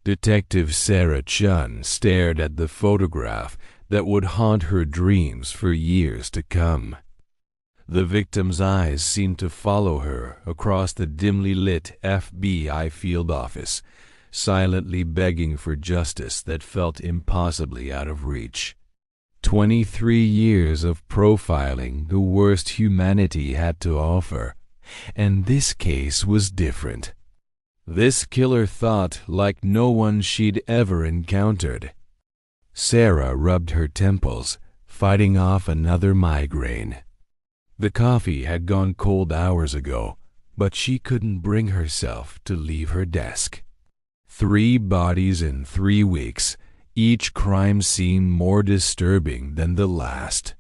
Detective Sarah Chen stared at the photograph that would haunt her dreams for years to come. The victim's eyes seemed to follow her across the dimly lit FBI field office, silently begging for justice that felt impossibly out of reach. 23 years of profiling the worst humanity had to offer, and this case was different. This killer thought like no one she'd ever encountered. Sarah rubbed her temples, fighting off another migraine. The coffee had gone cold hours ago, but she couldn't bring herself to leave her desk. 3 bodies in 3 weeks, each crime scene more disturbing than the last.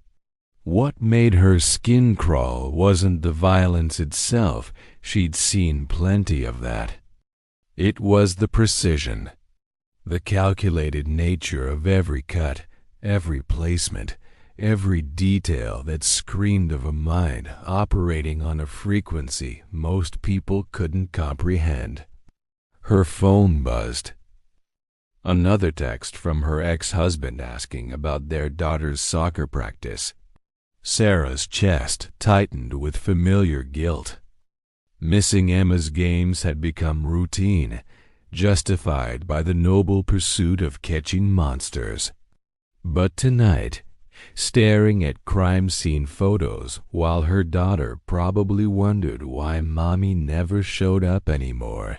What made her skin crawl wasn't the violence itself, she'd seen plenty of that. It was the precision, the calculated nature of every cut, every placement, every detail that screamed of a mind operating on a frequency most people couldn't comprehend. Her phone buzzed. Another text from her ex-husband asking about their daughter's soccer practice. Sarah's chest tightened with familiar guilt. Missing Emma's games had become routine, justified by the noble pursuit of catching monsters. But tonight, staring at crime scene photos while her daughter probably wondered why Mommy never showed up anymore,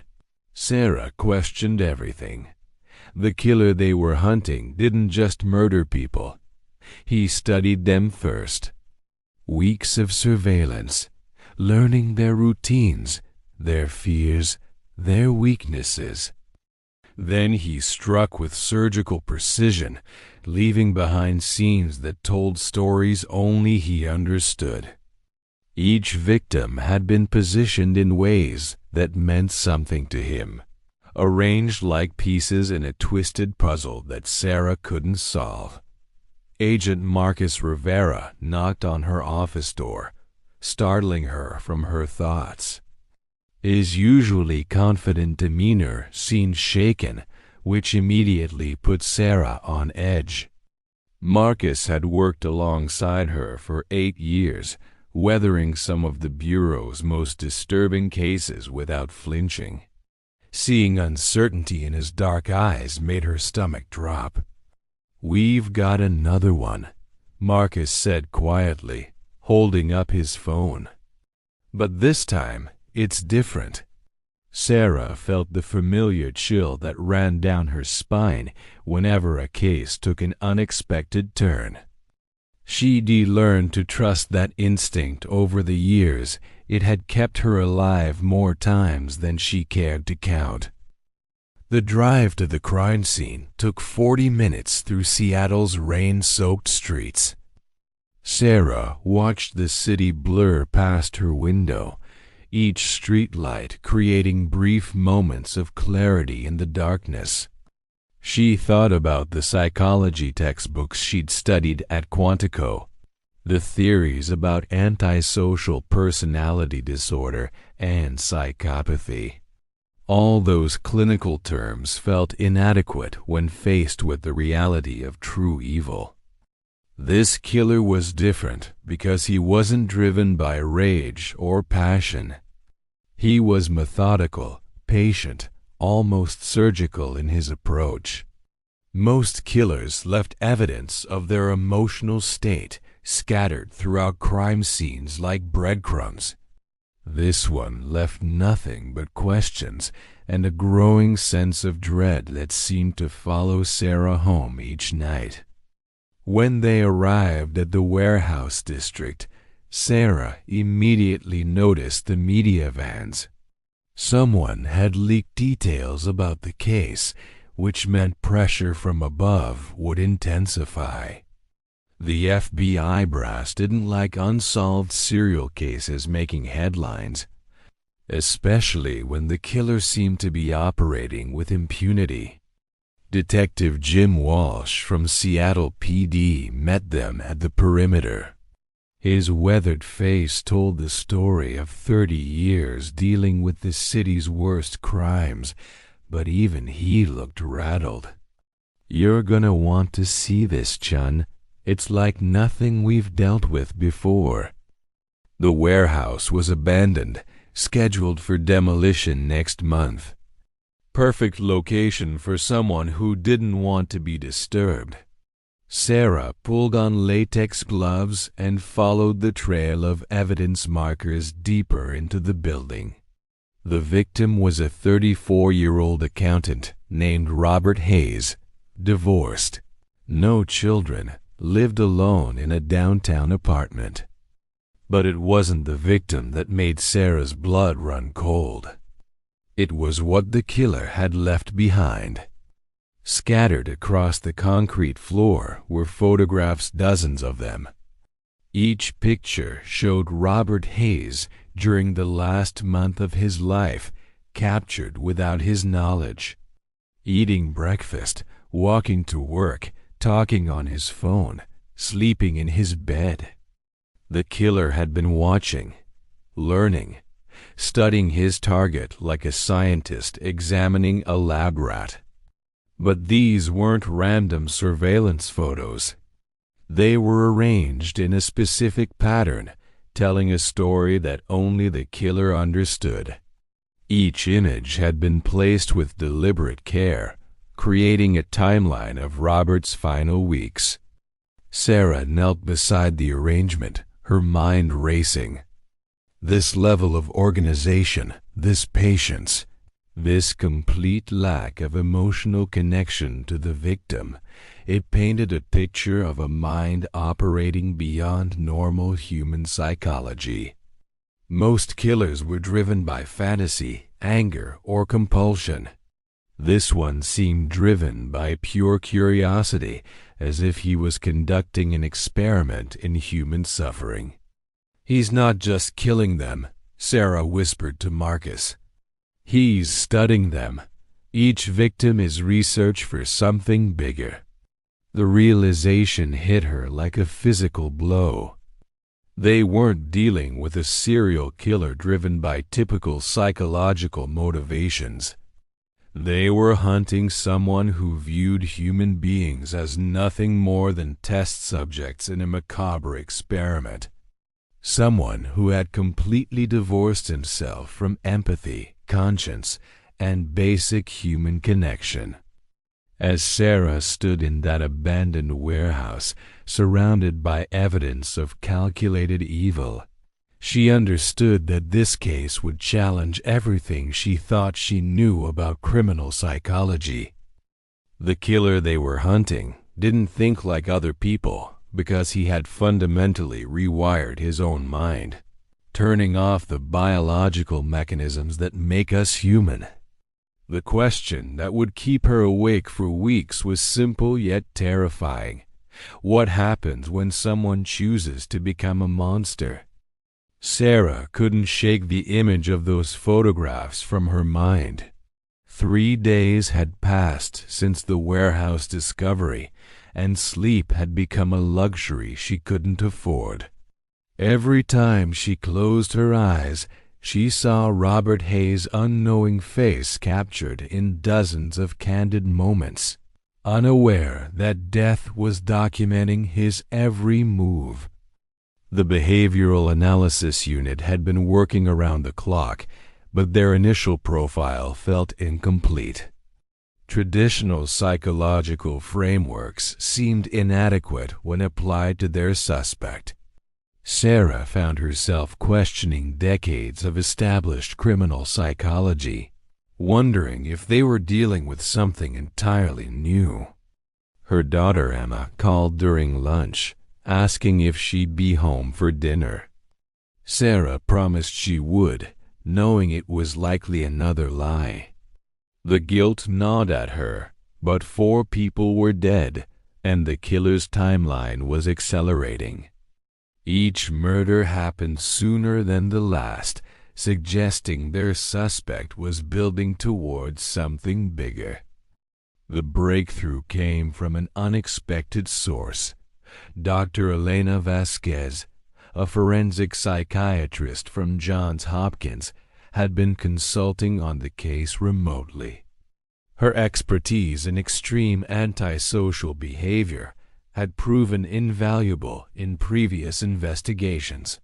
Sarah questioned everything. The killer they were hunting didn't just murder people. He studied them first. Weeks of surveillance, learning their routines, their fears, their weaknesses. Then he struck with surgical precision, leaving behind scenes that told stories only he understood. Each victim had been positioned in ways that meant something to him, arranged like pieces in a twisted puzzle that Sarah couldn't solve. Agent Marcus Rivera knocked on her office door, startling her from her thoughts. His usually confident demeanor seemed shaken, which immediately put Sarah on edge. Marcus had worked alongside her for 8 years, weathering some of the Bureau's most disturbing cases without flinching. Seeing uncertainty in his dark eyes made her stomach drop. "We've got another one," Marcus said quietly, holding up his phone. "But this time, it's different." Sarah felt the familiar chill that ran down her spine whenever a case took an unexpected turn. She'd learned to trust that instinct over the years. It had kept her alive more times than she cared to count. The drive to the crime scene took 40 minutes through Seattle's rain-soaked streets. Sarah watched the city blur past her window, each streetlight creating brief moments of clarity in the darkness. She thought about the psychology textbooks she'd studied at Quantico, the theories about antisocial personality disorder and psychopathy. All those clinical terms felt inadequate when faced with the reality of true evil. This killer was different because he wasn't driven by rage or passion. He was methodical, patient, almost surgical in his approach. Most killers left evidence of their emotional state scattered throughout crime scenes like breadcrumbs. This one left nothing but questions and a growing sense of dread that seemed to follow Sarah home each night. When they arrived at the warehouse district, Sarah immediately noticed the media vans. Someone had leaked details about the case, which meant pressure from above would intensify. The FBI brass didn't like unsolved serial cases making headlines, especially when the killer seemed to be operating with impunity. Detective Jim Walsh from Seattle PD met them at the perimeter. His weathered face told the story of 30 years dealing with the city's worst crimes, but even he looked rattled. "You're gonna want to see this, Chun. It's like nothing we've dealt with before." The warehouse was abandoned, scheduled for demolition next month. Perfect location for someone who didn't want to be disturbed. Sarah pulled on latex gloves and followed the trail of evidence markers deeper into the building. The victim was a 34-year-old accountant named Robert Hayes, divorced, no children, lived alone in a downtown apartment. But it wasn't the victim that made Sarah's blood run cold. It was what the killer had left behind. Scattered across the concrete floor were photographs, dozens of them. Each picture showed Robert Hayes during the last month of his life, captured without his knowledge. Eating breakfast, walking to work, talking on his phone, sleeping in his bed. The killer had been watching, learning, studying his target like a scientist examining a lab rat. But these weren't random surveillance photos. They were arranged in a specific pattern, telling a story that only the killer understood. Each image had been placed with deliberate care, creating a timeline of Robert's final weeks. Sarah knelt beside the arrangement, her mind racing. This level of organization, this patience, this complete lack of emotional connection to the victim, it painted a picture of a mind operating beyond normal human psychology. Most killers were driven by fantasy, anger, or compulsion. This one seemed driven by pure curiosity, as if he was conducting an experiment in human suffering. "He's not just killing them," Sarah whispered to Marcus. "He's studying them. Each victim is research for something bigger." The realization hit her like a physical blow. They weren't dealing with a serial killer driven by typical psychological motivations. They were hunting someone who viewed human beings as nothing more than test subjects in a macabre experiment. Someone who had completely divorced himself from empathy, conscience, and basic human connection. As Sarah stood in that abandoned warehouse, surrounded by evidence of calculated evil, she understood that this case would challenge everything she thought she knew about criminal psychology. The killer they were hunting didn't think like other people because he had fundamentally rewired his own mind, turning off the biological mechanisms that make us human. The question that would keep her awake for weeks was simple yet terrifying. What happens when someone chooses to become a monster? Sarah couldn't shake the image of those photographs from her mind. 3 days had passed since the warehouse discovery, and sleep had become a luxury she couldn't afford. Every time she closed her eyes, she saw Robert Hayes' unknowing face captured in dozens of candid moments, unaware that death was documenting his every move. The behavioral analysis unit had been working around the clock, but their initial profile felt incomplete. Traditional psychological frameworks seemed inadequate when applied to their suspect. Sarah found herself questioning decades of established criminal psychology, wondering if they were dealing with something entirely new. Her daughter Emma called during lunch, asking if she'd be home for dinner. Sarah promised she would, knowing it was likely another lie. The guilt gnawed at her, but 4 people were dead, and the killer's timeline was accelerating. Each murder happened sooner than the last, suggesting their suspect was building towards something bigger. The breakthrough came from an unexpected source. Dr. Elena Vasquez, a forensic psychiatrist from Johns Hopkins, had been consulting on the case remotely. Her expertise in extreme antisocial behavior had proven invaluable in previous investigations.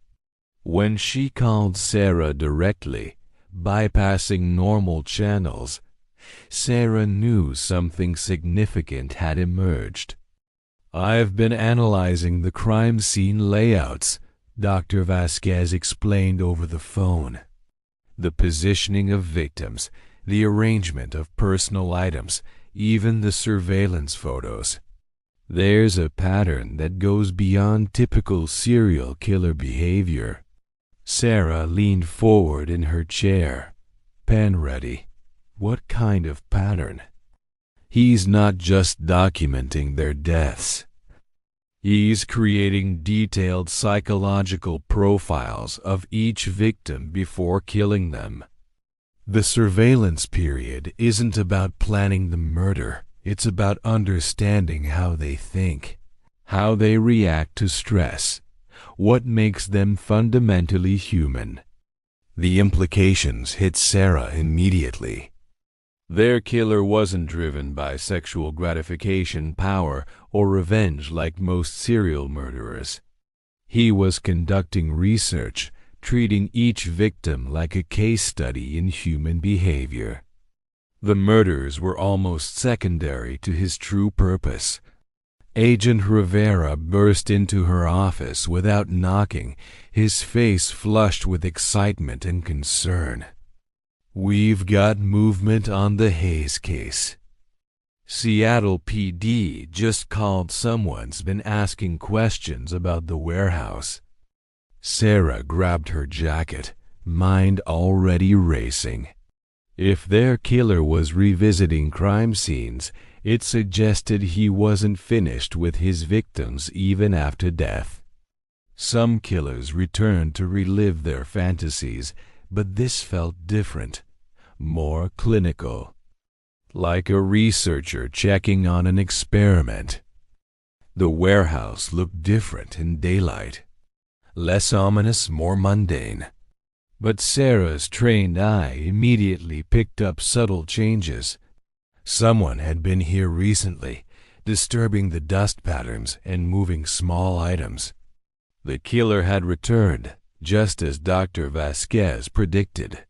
When she called Sarah directly, bypassing normal channels, Sarah knew something significant had emerged. "I've been analyzing the crime scene layouts," Dr. Vasquez explained over the phone. "The positioning of victims, the arrangement of personal items, even the surveillance photos. There's a pattern that goes beyond typical serial killer behavior." Sarah leaned forward in her chair, pen ready. What kind of pattern? "He's not just documenting their deaths. He's creating detailed psychological profiles of each victim before killing them. The surveillance period isn't about planning the murder. It's about understanding how they think, how they react to stress, what makes them fundamentally human." The implications hit Sarah immediately. Their killer wasn't driven by sexual gratification, power, or revenge like most serial murderers. He was conducting research, treating each victim like a case study in human behavior. The murders were almost secondary to his true purpose. Agent Rivera burst into her office without knocking, his face flushed with excitement and concern. "We've got movement on the Hayes case. Seattle PD just called. Someone's been asking questions about the warehouse." Sarah grabbed her jacket, mind already racing. If their killer was revisiting crime scenes, it suggested he wasn't finished with his victims even after death. Some killers returned to relive their fantasies, but this felt different, more clinical, like a researcher checking on an experiment. The warehouse looked different in daylight, less ominous, more mundane. But Sarah's trained eye immediately picked up subtle changes. Someone had been here recently, disturbing the dust patterns and moving small items. The killer had returned, just as Dr. Vasquez predicted.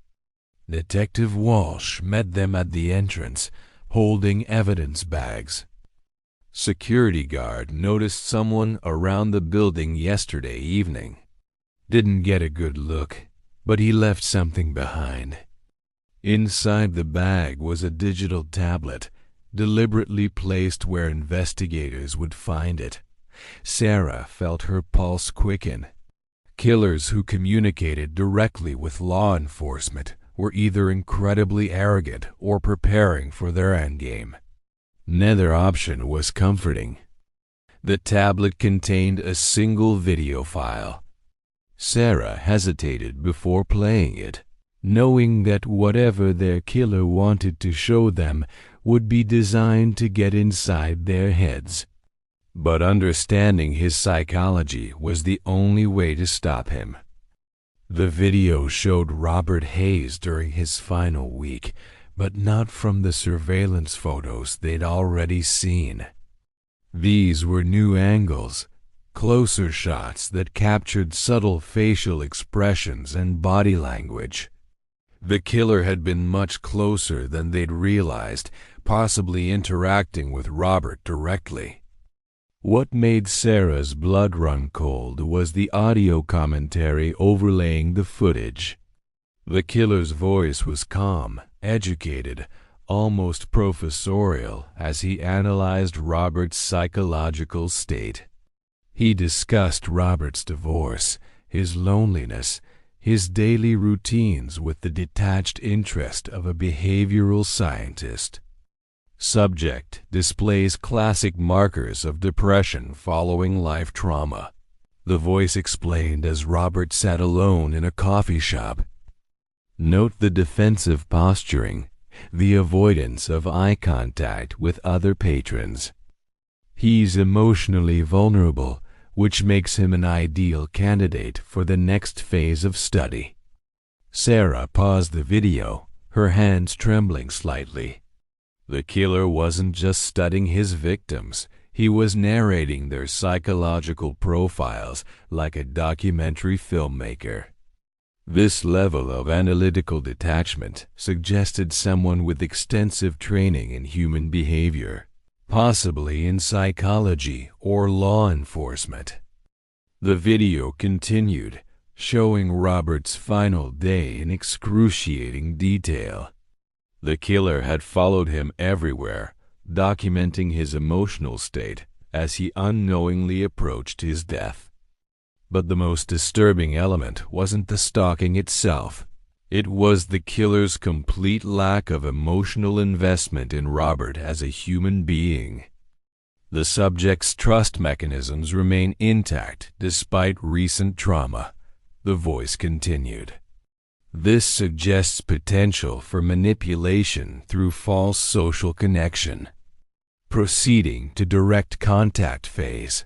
Detective Walsh met them at the entrance, holding evidence bags. Security guard noticed someone around the building yesterday evening. Didn't get a good look, but he left something behind. Inside the bag was a digital tablet, deliberately placed where investigators would find it. Sarah felt her pulse quicken. Killers who communicated directly with law enforcement were either incredibly arrogant or preparing for their endgame. Neither option was comforting. The tablet contained a single video file. Sarah hesitated before playing it, knowing that whatever their killer wanted to show them would be designed to get inside their heads. But understanding his psychology was the only way to stop him. The video showed Robert Hayes during his final week, but not from the surveillance photos they'd already seen. These were new angles, closer shots that captured subtle facial expressions and body language. The killer had been much closer than they'd realized, possibly interacting with Robert directly. What made Sarah's blood run cold was the audio commentary overlaying the footage. The killer's voice was calm, educated, almost professorial as he analyzed Robert's psychological state. He discussed Robert's divorce, his loneliness, his daily routines with the detached interest of a behavioral scientist. Subject displays classic markers of depression following life trauma. The voice explained as Robert sat alone in a coffee shop. Note the defensive posturing, the avoidance of eye contact with other patrons. He's emotionally vulnerable, which makes him an ideal candidate for the next phase of study. Sarah paused the video, her hands trembling slightly. The killer wasn't just studying his victims, he was narrating their psychological profiles like a documentary filmmaker. This level of analytical detachment suggested someone with extensive training in human behavior, possibly in psychology or law enforcement. The video continued, showing Robert's final day in excruciating detail. The killer had followed him everywhere, documenting his emotional state as he unknowingly approached his death. But the most disturbing element wasn't the stalking itself. It was the killer's complete lack of emotional investment in Robert as a human being. The subject's trust mechanisms remain intact despite recent trauma, the voice continued. This suggests potential for manipulation through false social connection. Proceeding to direct contact phase.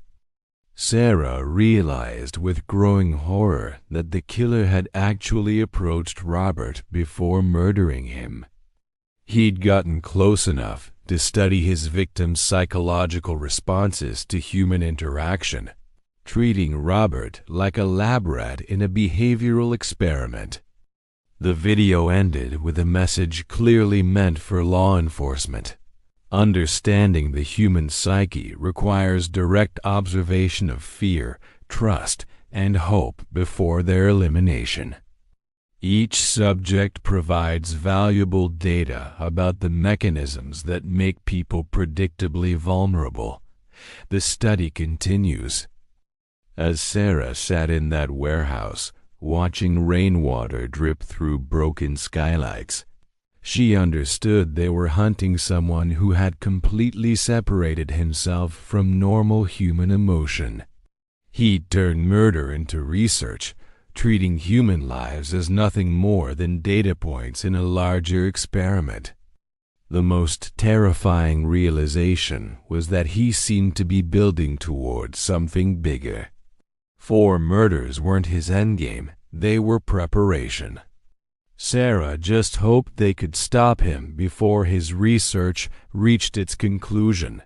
Sarah realized with growing horror that the killer had actually approached Robert before murdering him. He'd gotten close enough to study his victim's psychological responses to human interaction, treating Robert like a lab rat in a behavioral experiment. The video ended with a message clearly meant for law enforcement. Understanding the human psyche requires direct observation of fear, trust, and hope before their elimination. Each subject provides valuable data about the mechanisms that make people predictably vulnerable. The study continues. As Sarah sat in that warehouse, watching rainwater drip through broken skylights, she understood they were hunting someone who had completely separated himself from normal human emotion. He'd turned murder into research, treating human lives as nothing more than data points in a larger experiment. The most terrifying realization was that he seemed to be building towards something bigger. 4 murders weren't his endgame, they were preparation. Sarah just hoped they could stop him before his research reached its conclusion.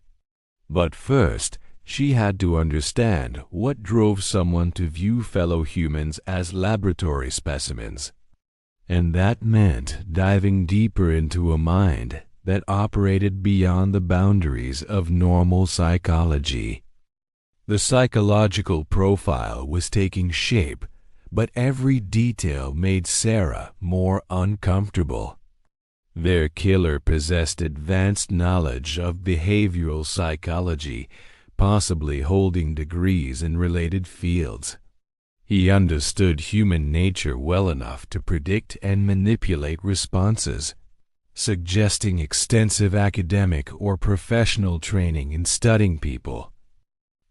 But first, she had to understand what drove someone to view fellow humans as laboratory specimens. And that meant diving deeper into a mind that operated beyond the boundaries of normal psychology. The psychological profile was taking shape, but every detail made Sarah more uncomfortable. Their killer possessed advanced knowledge of behavioral psychology, possibly holding degrees in related fields. He understood human nature well enough to predict and manipulate responses, suggesting extensive academic or professional training in studying people.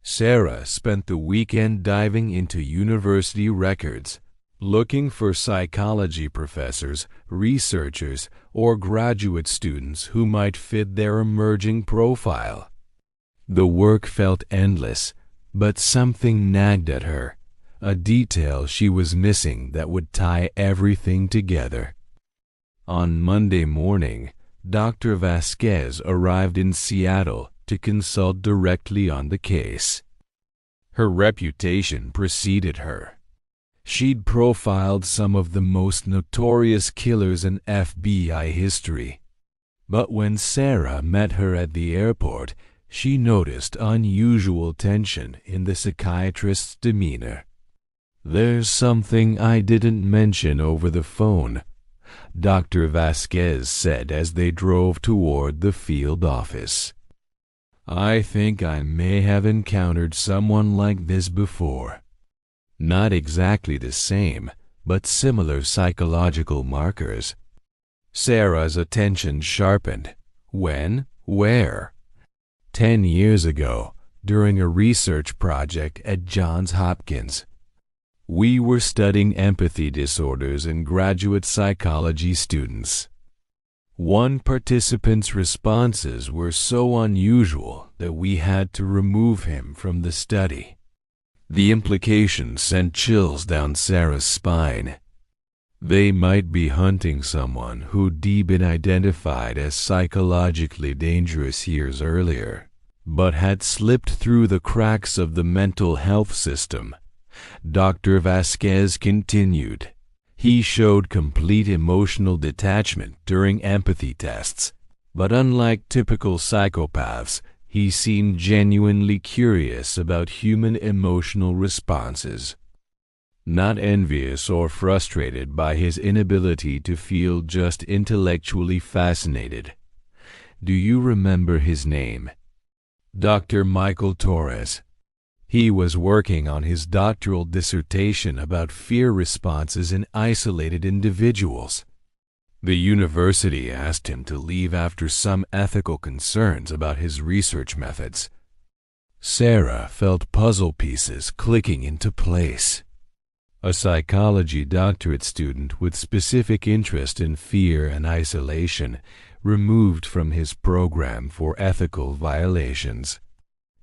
Sarah spent the weekend diving into university records, looking for psychology professors, researchers, or graduate students who might fit their emerging profile. The work felt endless, but something nagged at her, a detail she was missing that would tie everything together. On Monday morning, Dr. Vasquez arrived in Seattle to consult directly on the case. Her reputation preceded her. She'd profiled some of the most notorious killers in FBI history. But when Sarah met her at the airport, she noticed unusual tension in the psychiatrist's demeanor. "There's something I didn't mention over the phone," Dr. Vasquez said as they drove toward the field office. "I think I may have encountered someone like this before. Not exactly the same, but similar psychological markers." Sarah's attention sharpened. When? Where? 10 years ago, during a research project at Johns Hopkins. We were studying empathy disorders in graduate psychology students. One participant's responses were so unusual that we had to remove him from the study. The implication sent chills down Sarah's spine. They might be hunting someone who'd been identified as psychologically dangerous years earlier, but had slipped through the cracks of the mental health system. Dr. Vasquez continued. He showed complete emotional detachment during empathy tests, but unlike typical psychopaths, he seemed genuinely curious about human emotional responses. Not envious or frustrated by his inability to feel, just intellectually fascinated. Do you remember his name? Dr. Michael Torres. He was working on his doctoral dissertation about fear responses in isolated individuals. The university asked him to leave after some ethical concerns about his research methods. Sarah felt puzzle pieces clicking into place. A psychology doctorate student with specific interest in fear and isolation, removed from his program for ethical violations.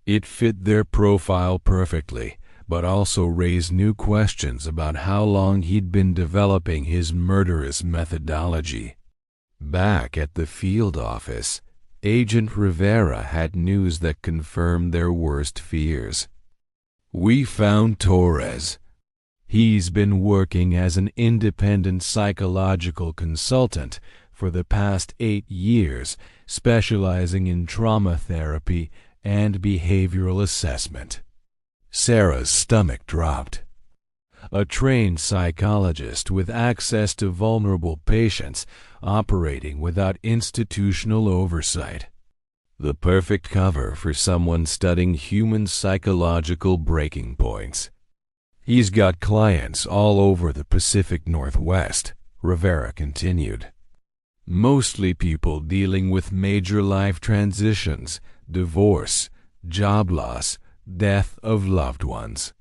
It fit their profile perfectly, but also raised new questions about how long he'd been developing his murderous methodology. Back at the field office, Agent Rivera had news that confirmed their worst fears. We found Torres. He's been working as an independent psychological consultant for the past 8 years, specializing in trauma therapy and behavioral assessment. Sarah's stomach dropped. A trained psychologist with access to vulnerable patients, operating without institutional oversight. The perfect cover for someone studying human psychological breaking points. He's got clients all over the Pacific Northwest, Rivera continued. Mostly people dealing with major life transitions, divorce, job loss, death of loved ones.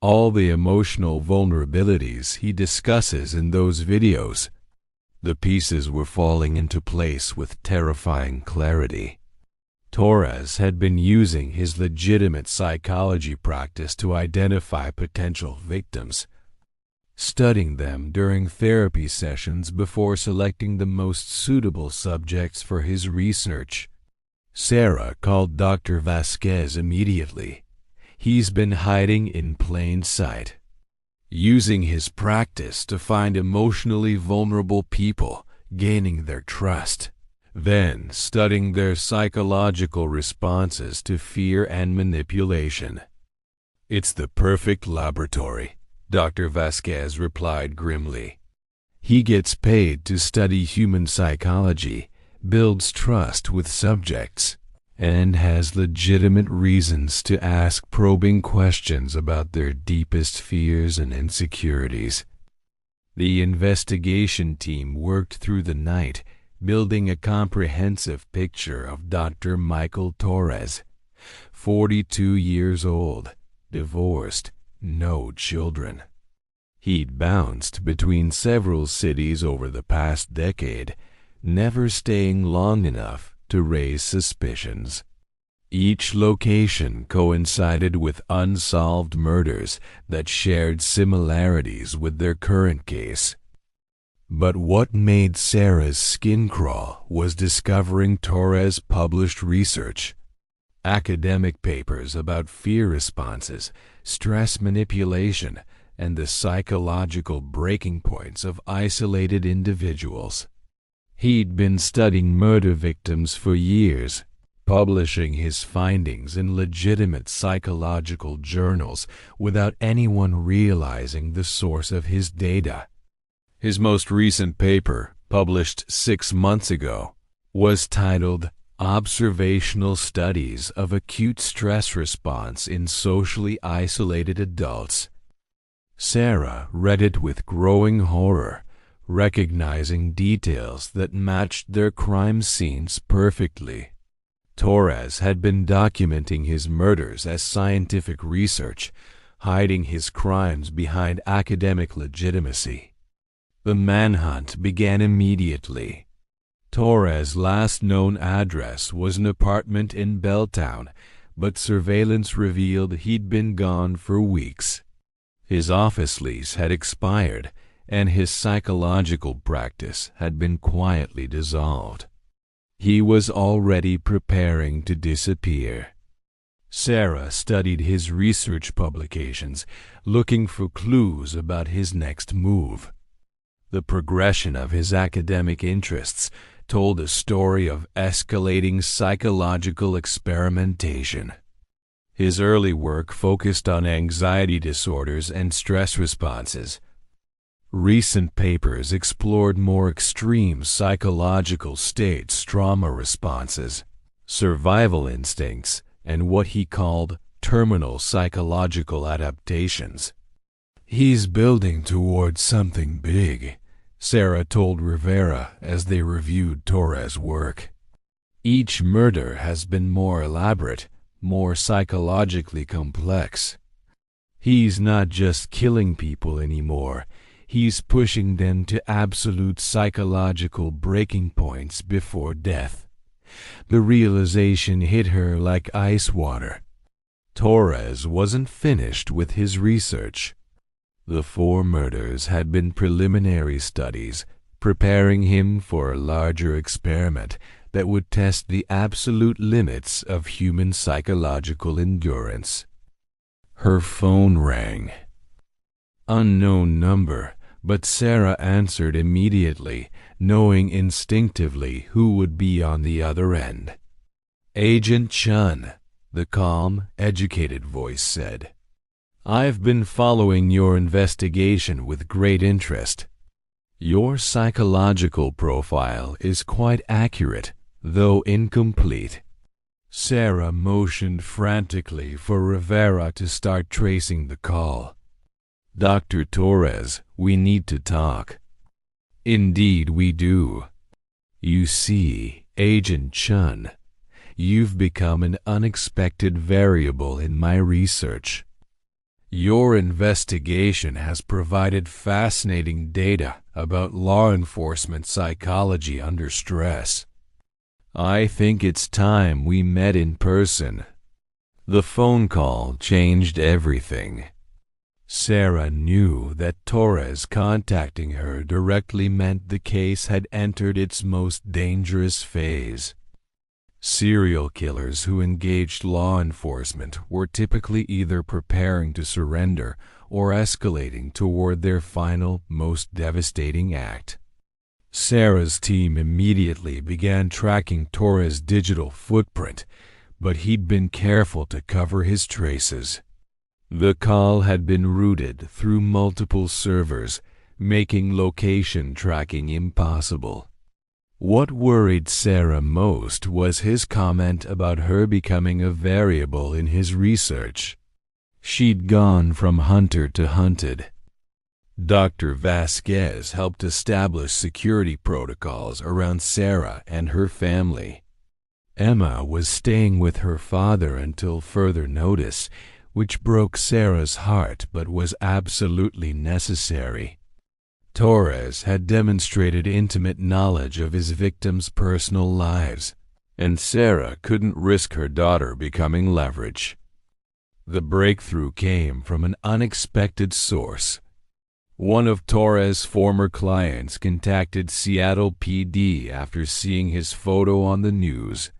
All the emotional vulnerabilities he discusses in those videos. The pieces were falling into place with terrifying clarity. Torres had been using his legitimate psychology practice to identify potential victims, studying them during therapy sessions before selecting the most suitable subjects for his research. Sarah called Dr. Vasquez immediately. He's been hiding in plain sight, using his practice to find emotionally vulnerable people, gaining their trust, then studying their psychological responses to fear and manipulation. It's the perfect laboratory, Dr. Vasquez replied grimly. He gets paid to study human psychology, builds trust with subjects, and has legitimate reasons to ask probing questions about their deepest fears and insecurities. The investigation team worked through the night, building a comprehensive picture of Dr. Michael Torres, 42 years old, divorced, no children. He'd bounced between several cities over the past decade, never staying long enough to raise suspicions. Each location coincided with unsolved murders that shared similarities with their current case. But what made Sarah's skin crawl was discovering Torres' published research. Academic papers about fear responses, stress manipulation, and the psychological breaking points of isolated individuals. He'd been studying murder victims for years, publishing his findings in legitimate psychological journals without anyone realizing the source of his data. His most recent paper, published 6 months ago, was titled Observational Studies of Acute Stress Response in Socially Isolated Adults. Sarah read it with growing horror, recognizing details that matched their crime scenes perfectly. Torres had been documenting his murders as scientific research, hiding his crimes behind academic legitimacy. The manhunt began immediately. Torres' last known address was an apartment in Belltown, but surveillance revealed he'd been gone for weeks. His office lease had expired, and his psychological practice had been quietly dissolved. He was already preparing to disappear. Sarah studied his research publications, looking for clues about his next move. The progression of his academic interests told a story of escalating psychological experimentation. His early work focused on anxiety disorders and stress responses. Recent papers explored more extreme psychological states, trauma responses, survival instincts, and what he called terminal psychological adaptations. "He's building towards something big," Sarah told Rivera as they reviewed Torres' work. "Each murder has been more elaborate, more psychologically complex. He's not just killing people anymore. He's pushing them to absolute psychological breaking points before death." The realization hit her like ice water. Torres wasn't finished with his research. The 4 murders had been preliminary studies, preparing him for a larger experiment that would test the absolute limits of human psychological endurance. Her phone rang. Unknown number, but Sarah answered immediately, knowing instinctively who would be on the other end. "Agent Chen," the calm, educated voice said. "I've been following your investigation with great interest. Your psychological profile is quite accurate, though incomplete." Sarah motioned frantically for Rivera to start tracing the call. "Dr. Torres, we need to talk." "Indeed we do. You see, Agent Chen, you've become an unexpected variable in my research. Your investigation has provided fascinating data about law enforcement psychology under stress. I think it's time we met in person." The phone call changed everything. Sarah knew that Torres contacting her directly meant the case had entered its most dangerous phase. Serial killers who engaged law enforcement were typically either preparing to surrender or escalating toward their final, most devastating act. Sarah's team immediately began tracking Torres' digital footprint, but he'd been careful to cover his traces. The call had been routed through multiple servers, making location tracking impossible. What worried Sarah most was his comment about her becoming a variable in his research. She'd gone from hunter to hunted. Dr. Vasquez helped establish security protocols around Sarah and her family. Emma was staying with her father until further notice, which broke Sarah's heart but was absolutely necessary. Torres had demonstrated intimate knowledge of his victims' personal lives, and Sarah couldn't risk her daughter becoming leverage. The breakthrough came from an unexpected source. One of Torres' former clients contacted Seattle PD after seeing his photo on the news.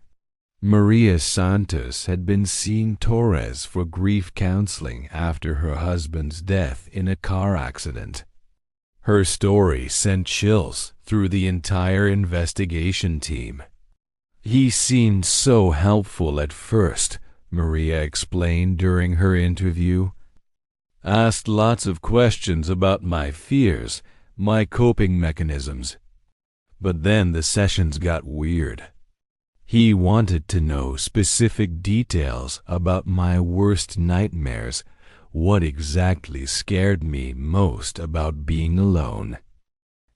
Maria Santos had been seeing Torres for grief counseling after her husband's death in a car accident. Her story sent chills through the entire investigation team. "He seemed so helpful at first," Maria explained during her interview. "Asked lots of questions about my fears, my coping mechanisms. But then the sessions got weird. He wanted to know specific details about my worst nightmares, what exactly scared me most about being alone."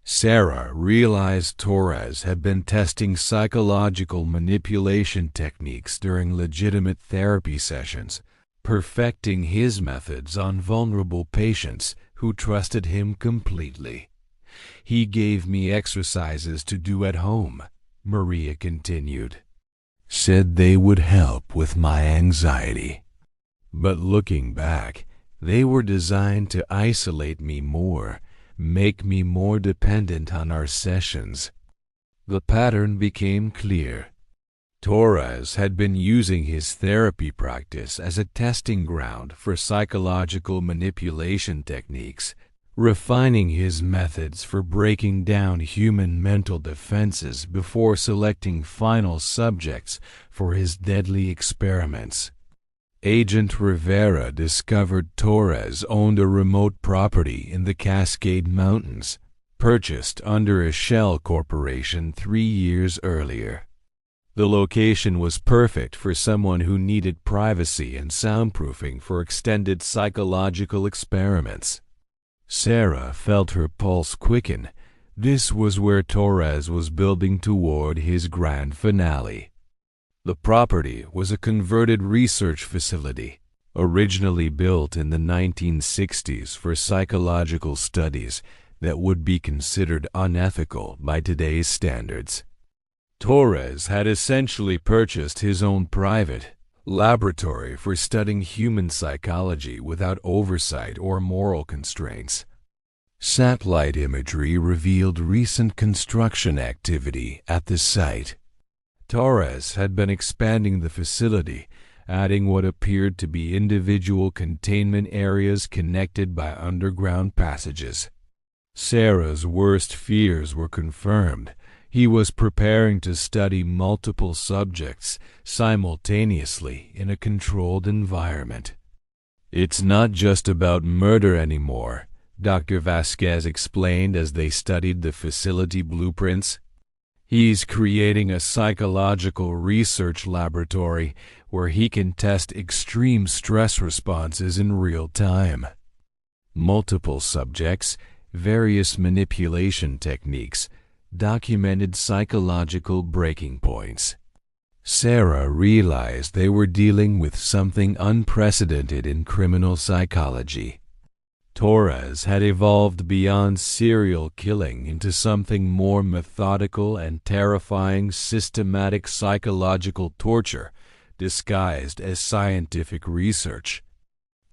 Sarah realized Torres had been testing psychological manipulation techniques during legitimate therapy sessions, perfecting his methods on vulnerable patients who trusted him completely. "He gave me exercises to do at home," Maria continued. "Said they would help with my anxiety. But looking back, they were designed to isolate me more, make me more dependent on our sessions. The pattern became clear. Torres had been using his therapy practice as a testing ground for psychological manipulation techniques, refining his methods for breaking down human mental defenses before selecting final subjects for his deadly experiments. Agent Rivera discovered Torres owned a remote property in the Cascade Mountains, purchased under a shell corporation 3 years earlier. The location was perfect for someone who needed privacy and soundproofing for extended psychological experiments. Sarah felt her pulse quicken. This was where Torres was building toward his grand finale. The property was a converted research facility, originally built in the 1960s for psychological studies that would be considered unethical by today's standards. Torres had essentially purchased his own private laboratory for studying human psychology without oversight or moral constraints. Satellite imagery revealed recent construction activity at the site. Torres had been expanding the facility, adding what appeared to be individual containment areas connected by underground passages. Sarah's worst fears were confirmed. He was preparing to study multiple subjects simultaneously in a controlled environment. "It's not just about murder anymore," Dr. Vasquez explained as they studied the facility blueprints. "He's creating a psychological research laboratory where he can test extreme stress responses in real time. Multiple subjects, various manipulation techniques, documented psychological breaking points." Sarah realized they were dealing with something unprecedented in criminal psychology. Torres had evolved beyond serial killing into something more methodical and terrifying: systematic psychological torture disguised as scientific research.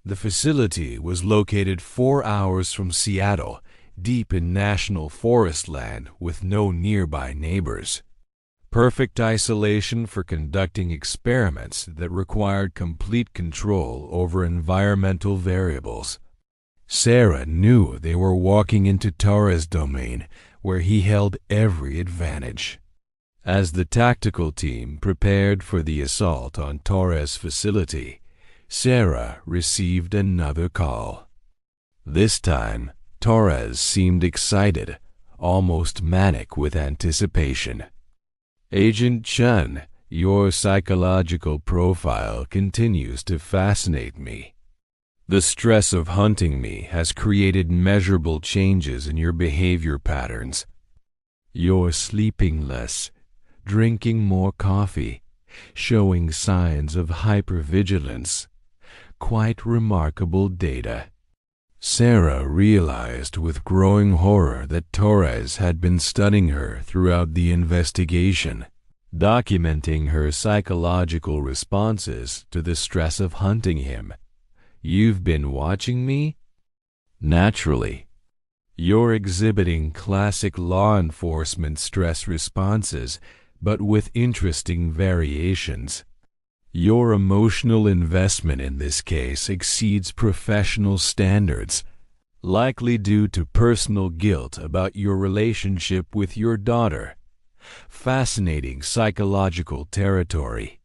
The facility was located 4 hours from Seattle, deep in national forest land with no nearby neighbors. Perfect isolation for conducting experiments that required complete control over environmental variables. Sarah knew they were walking into Torres' domain, where he held every advantage. As the tactical team prepared for the assault on Torres' facility, Sarah received another call. This time, Torres seemed excited, almost manic with anticipation. "Agent Chen, your psychological profile continues to fascinate me. The stress of hunting me has created measurable changes in your behavior patterns. You're sleeping less, drinking more coffee, showing signs of hypervigilance. Quite remarkable data." Sarah realized with growing horror that Torres had been studying her throughout the investigation, documenting her psychological responses to the stress of hunting him. "You've been watching me?" "Naturally. You're exhibiting classic law enforcement stress responses, but with interesting variations. Your emotional investment in this case exceeds professional standards, likely due to personal guilt about your relationship with your daughter. Fascinating psychological territory."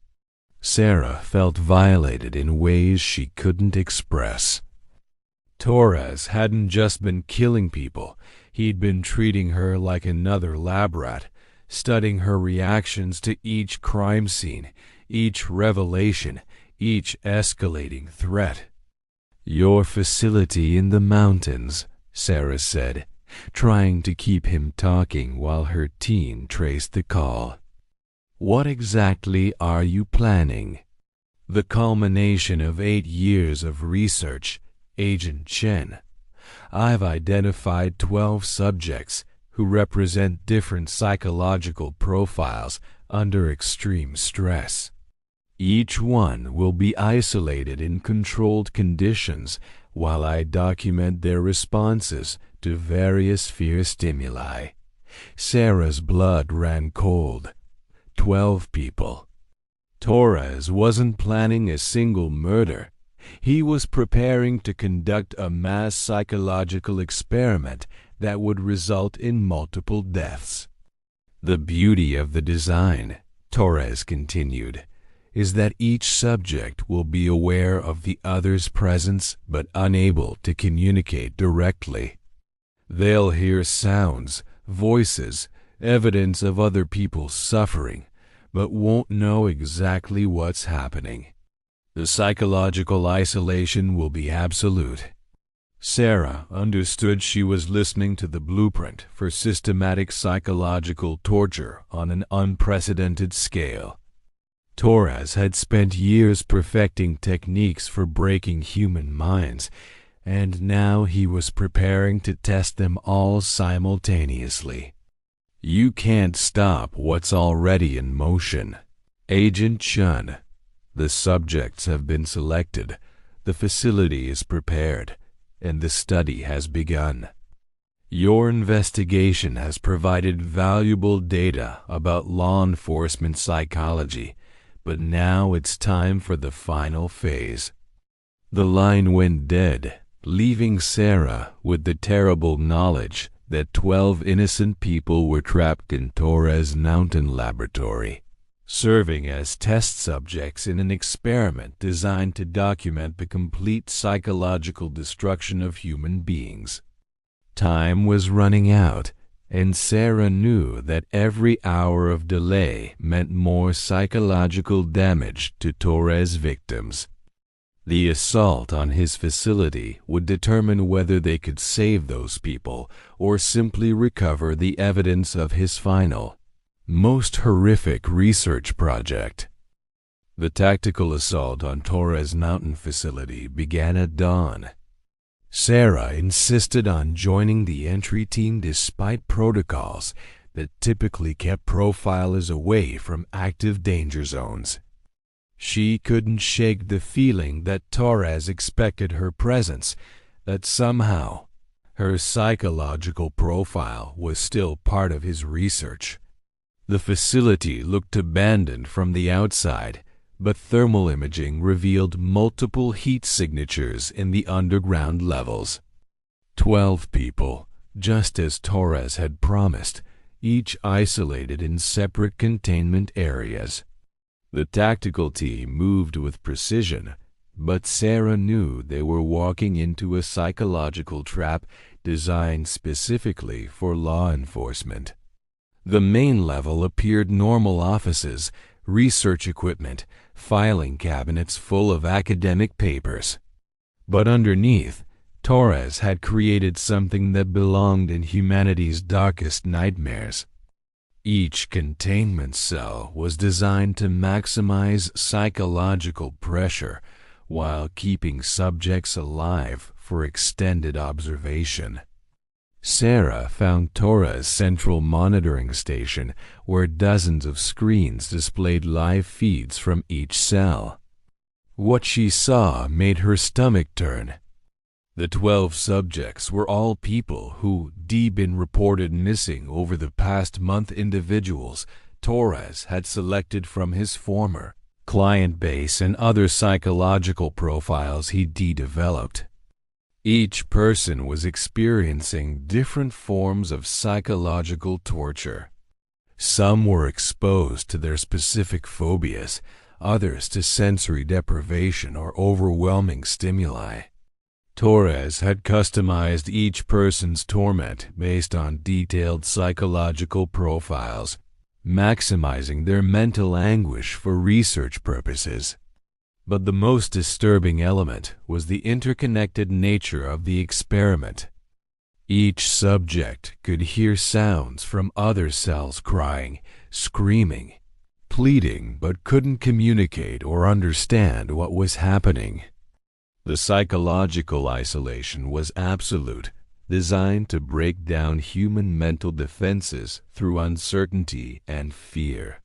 Sarah felt violated in ways she couldn't express. Torres hadn't just been killing people, he'd been treating her like another lab rat, studying her reactions to each crime scene, each revelation, each escalating threat. "Your facility in the mountains," Sarah said, trying to keep him talking while her team traced the call. "What exactly are you planning?" "The culmination of 8 years of research, Agent Chen. I've identified 12 subjects who represent different psychological profiles under extreme stress. Each one will be isolated in controlled conditions while I document their responses to various fear stimuli. Sarah's blood ran cold. 12 people. Torres wasn't planning a single murder. He was preparing to conduct a mass psychological experiment that would result in multiple deaths. The beauty of the design, Torres continued, is that each subject will be aware of the other's presence but unable to communicate directly. They'll hear sounds, voices, evidence of other people's suffering, but won't know exactly what's happening. The psychological isolation will be absolute. Sarah understood she was listening to the blueprint for systematic psychological torture on an unprecedented scale. Torres had spent years perfecting techniques for breaking human minds, and now he was preparing to test them all simultaneously. You can't stop what's already in motion. Agent Chen, the subjects have been selected, the facility is prepared, and the study has begun. Your investigation has provided valuable data about law enforcement psychology, but now it's time for the final phase. The line went dead, leaving Sarah with the terrible knowledge that 12 innocent people were trapped in Torres' mountain laboratory, serving as test subjects in an experiment designed to document the complete psychological destruction of human beings. Time was running out, and Sarah knew that every hour of delay meant more psychological damage to Torres' victims. The assault on his facility would determine whether they could save those people or simply recover the evidence of his final, most horrific research project. The tactical assault on Torres' mountain facility began at dawn. Sarah insisted on joining the entry team despite protocols that typically kept profilers away from active danger zones. She couldn't shake the feeling that Torres expected her presence, that somehow her psychological profile was still part of his research. The facility looked abandoned from the outside, but thermal imaging revealed multiple heat signatures in the underground levels. 12 people, just as Torres had promised, each isolated in separate containment areas. The tactical team moved with precision, but Sarah knew they were walking into a psychological trap designed specifically for law enforcement. The main level appeared normal offices, research equipment, filing cabinets full of academic papers. But underneath, Torres had created something that belonged in humanity's darkest nightmares. Each containment cell was designed to maximize psychological pressure while keeping subjects alive for extended observation. Sarah found Torres' central monitoring station where dozens of screens displayed live feeds from each cell. What she saw made her stomach turn. The 12 subjects were all people who been reported missing over the past month, individuals Torres had selected from his former client base and other psychological profiles he developed. Each person was experiencing different forms of psychological torture. Some were exposed to their specific phobias, others to sensory deprivation or overwhelming stimuli. Torres had customized each person's torment based on detailed psychological profiles, maximizing their mental anguish for research purposes. But the most disturbing element was the interconnected nature of the experiment. Each subject could hear sounds from other cells crying, screaming, pleading, but couldn't communicate or understand what was happening. The psychological isolation was absolute, designed to break down human mental defenses through uncertainty and fear.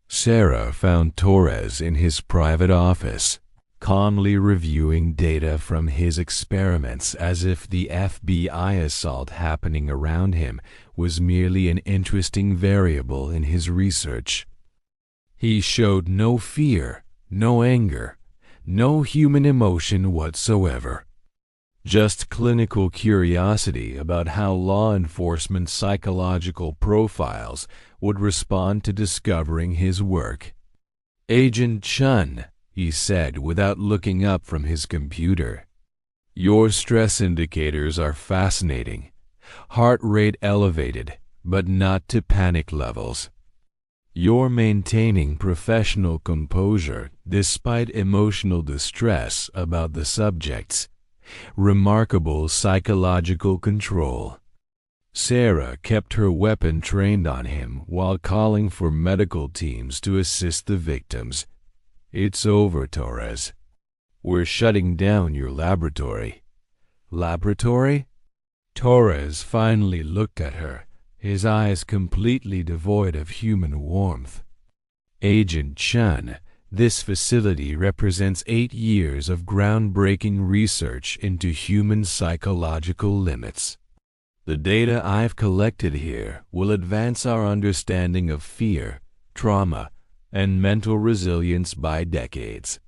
Sarah found Torres in his private office, calmly reviewing data from his experiments as if the FBI assault happening around him was merely an interesting variable in his research. He showed no fear, no anger, no human emotion whatsoever. Just clinical curiosity about how law enforcement psychological profiles would respond to discovering his work. "Agent Chen," he said without looking up from his computer, "your stress indicators are fascinating. Heart rate elevated, but not to panic levels. You're maintaining professional composure despite emotional distress about the subjects. Remarkable psychological control." Sarah kept her weapon trained on him while calling for medical teams to assist the victims. "It's over, Torres. We're shutting down your laboratory." "Laboratory?" Torres finally looked at her, his eyes completely devoid of human warmth. "Agent Chen, this facility represents 8 years of groundbreaking research into human psychological limits. The data I've collected here will advance our understanding of fear, trauma, and mental resilience by decades."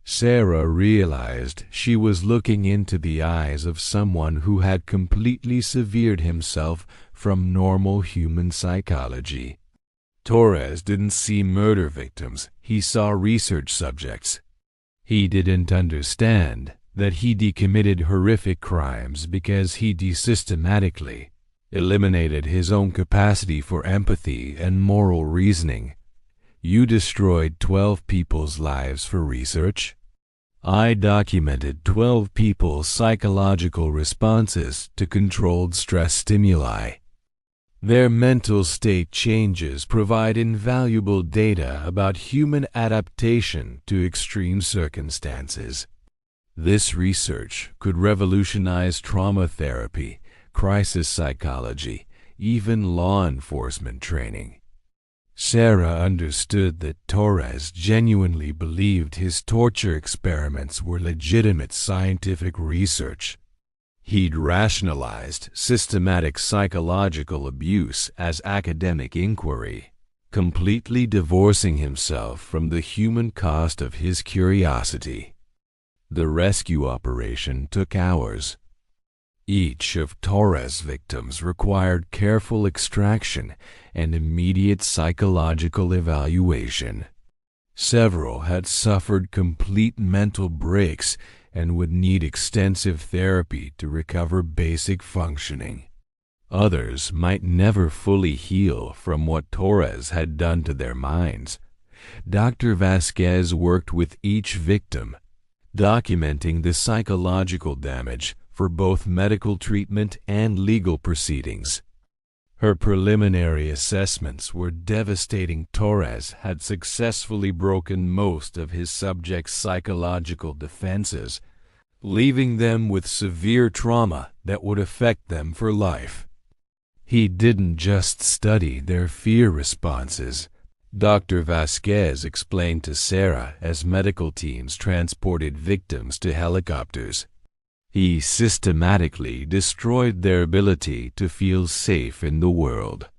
Sarah realized she was looking into the eyes of someone who had completely severed himself from normal human psychology. Torres didn't see murder victims, he saw research subjects. He didn't understand that he decommitted horrific crimes because he systematically eliminated his own capacity for empathy and moral reasoning. "You destroyed 12 people's lives for research. I documented 12 people's psychological responses to controlled stress stimuli. Their mental state changes provide invaluable data about human adaptation to extreme circumstances. This research could revolutionize trauma therapy, crisis psychology, even law enforcement training." Sarah understood that Torres genuinely believed his torture experiments were legitimate scientific research. He'd rationalized systematic psychological abuse as academic inquiry, completely divorcing himself from the human cost of his curiosity. The rescue operation took hours. Each of Torres' victims required careful extraction and immediate psychological evaluation. Several had suffered complete mental breaks and would need extensive therapy to recover basic functioning. Others might never fully heal from what Torres had done to their minds. Dr. Vasquez worked with each victim, documenting the psychological damage for both medical treatment and legal proceedings. Her preliminary assessments were devastating. Torres had successfully broken most of his subjects' psychological defenses, leaving them with severe trauma that would affect them for life. He didn't just study their fear responses, Dr. Vasquez explained to Sarah as medical teams transported victims to helicopters. He systematically destroyed their ability to feel safe in the world.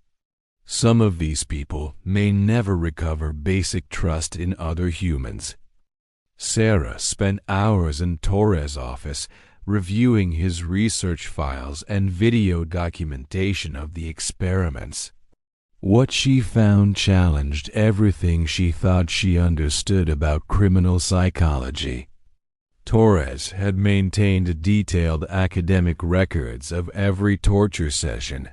Some of these people may never recover basic trust in other humans. Sarah spent hours in Torres' office reviewing his research files and video documentation of the experiments. What she found challenged everything she thought she understood about criminal psychology. Torres had maintained detailed academic records of every torture session,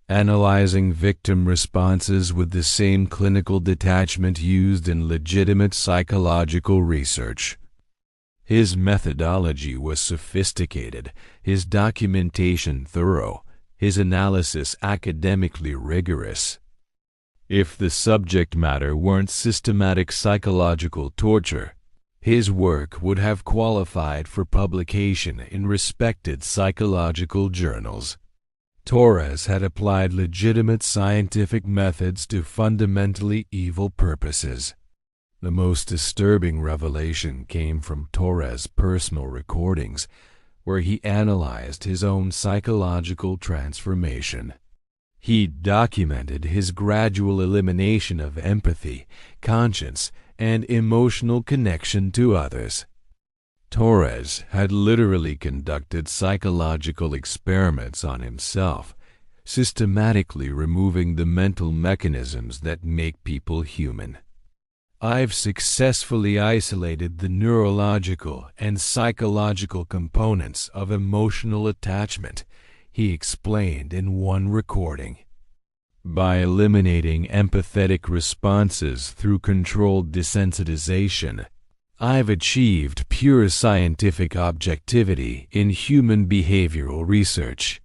analyzing victim responses with the same clinical detachment used in legitimate psychological research. His methodology was sophisticated, his documentation thorough, his analysis academically rigorous. If the subject matter weren't systematic psychological torture, his work would have qualified for publication in respected psychological journals. Torres had applied legitimate scientific methods to fundamentally evil purposes. The most disturbing revelation came from Torres' personal recordings, where he analyzed his own psychological transformation. He documented his gradual elimination of empathy, conscience, and emotional connection to others. Torres had literally conducted psychological experiments on himself, systematically removing the mental mechanisms that make people human. "I've successfully isolated the neurological and psychological components of emotional attachment," he explained in one recording. "By eliminating empathetic responses through controlled desensitization, I've achieved pure scientific objectivity in human behavioral research."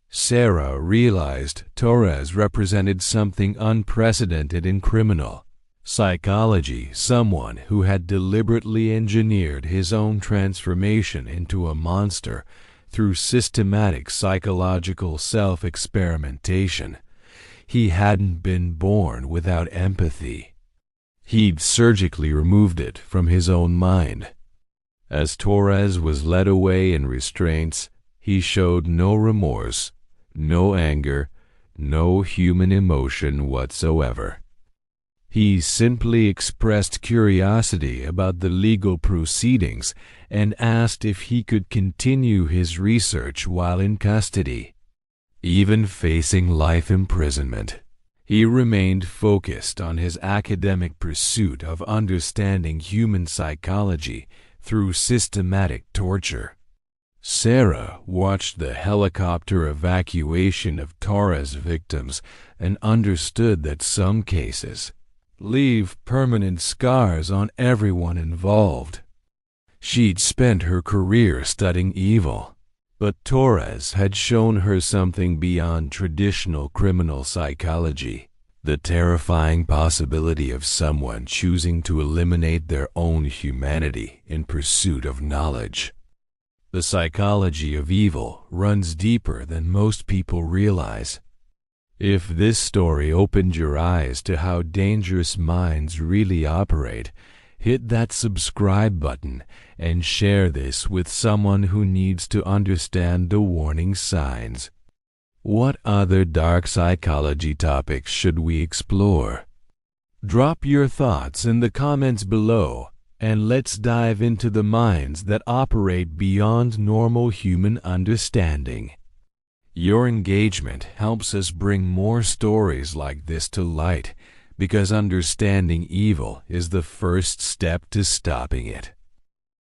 Sarah realized Torres represented something unprecedented in criminal psychology, someone who had deliberately engineered his own transformation into a monster through systematic psychological self-experimentation. He hadn't been born without empathy. He'd surgically removed it from his own mind. As Torres was led away in restraints, he showed no remorse, no anger, no human emotion whatsoever. He simply expressed curiosity about the legal proceedings and asked if he could continue his research while in custody. Even facing life imprisonment, he remained focused on his academic pursuit of understanding human psychology through systematic torture. Sarah watched the helicopter evacuation of Torres victims and understood that some cases leave permanent scars on everyone involved. She'd spent her career studying evil, but Torres had shown her something beyond traditional criminal psychology: the terrifying possibility of someone choosing to eliminate their own humanity in pursuit of knowledge. The psychology of evil runs deeper than most people realize. If this story opened your eyes to how dangerous minds really operate, hit that subscribe button and share this with someone who needs to understand the warning signs. What other dark psychology topics should we explore? Drop your thoughts in the comments below, and let's dive into the minds that operate beyond normal human understanding. Your engagement helps us bring more stories like this to light, because understanding evil is the first step to stopping it.